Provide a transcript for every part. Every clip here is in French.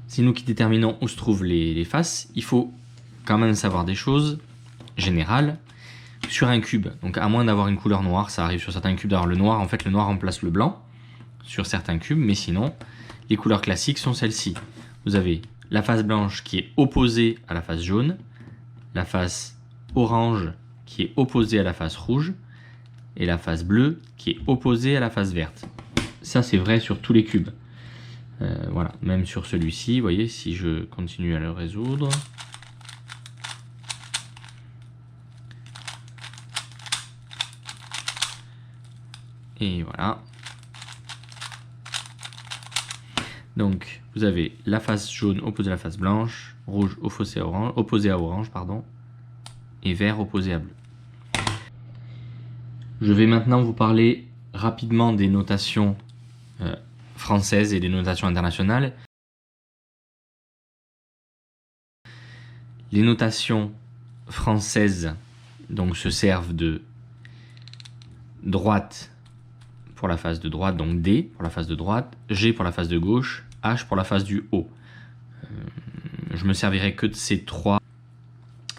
c'est nous qui déterminons où se trouvent les faces. Il faut quand même savoir des choses générales sur un cube. Donc à moins d'avoir une couleur noire, ça arrive sur certains cubes d'avoir le noir. En fait, le noir remplace le blanc sur certains cubes, mais sinon, les couleurs classiques sont celles-ci. Vous avez la face blanche qui est opposée à la face jaune, la face orange qui est opposée à la face rouge, et la face bleue qui est opposée à la face verte. Ça, c'est vrai sur tous les cubes. Voilà, même sur celui-ci, vous voyez, si je continue à le résoudre. Et voilà. Donc, vous avez la face jaune opposée à la face blanche, rouge opposé à orange, pardon, et vert opposé à bleu. Je vais maintenant vous parler rapidement des notations françaises et des notations internationales. Les notations françaises donc, se servent de droite pour la face de droite, donc D pour la face de droite, G pour la face de gauche, H pour la face du haut. Je me servirai que de ces trois,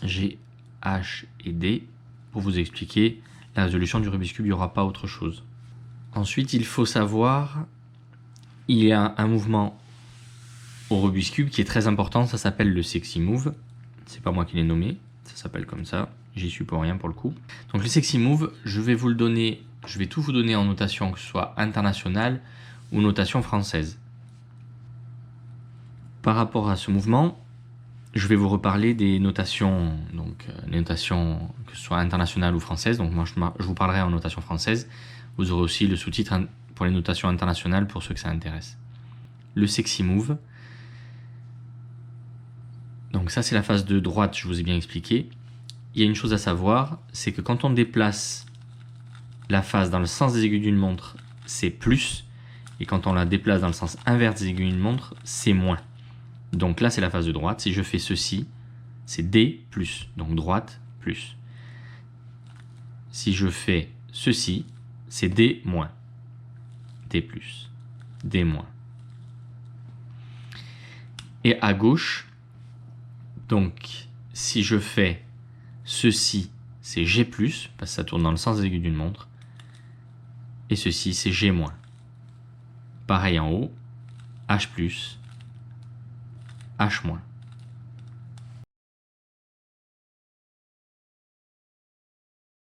G, H et D, pour vous expliquer la résolution du Rubik's Cube, il n'y aura pas autre chose. Ensuite, il faut savoir, il y a un mouvement au Rubik's Cube qui est très important, ça s'appelle le Sexy Move. C'est pas moi qui l'ai nommé, ça s'appelle comme ça, j'y suis pour rien pour le coup. Donc le Sexy Move, je vais tout vous donner en notation, que ce soit internationale ou notation française. Par rapport à ce mouvement, je vais vous reparler des notations, donc les notations que ce soit internationales ou françaises. Donc moi je vous parlerai en notation française. Vous aurez aussi le sous-titre pour les notations internationales pour ceux que ça intéresse. Le Sexy Move. Donc ça c'est la face de droite, je vous ai bien expliqué. Il y a une chose à savoir, c'est que quand on déplace la face dans le sens des aiguilles d'une montre, c'est plus. Et quand on la déplace dans le sens inverse des aiguilles d'une montre, c'est moins. Donc là, c'est la face de droite. Si je fais ceci, c'est D plus, donc droite plus. Si je fais ceci, c'est D moins, D plus, D moins. Et à gauche, donc si je fais ceci, c'est G plus, parce que ça tourne dans le sens des aiguilles d'une montre. Et ceci, c'est G moins. Pareil en haut, H plus, H-.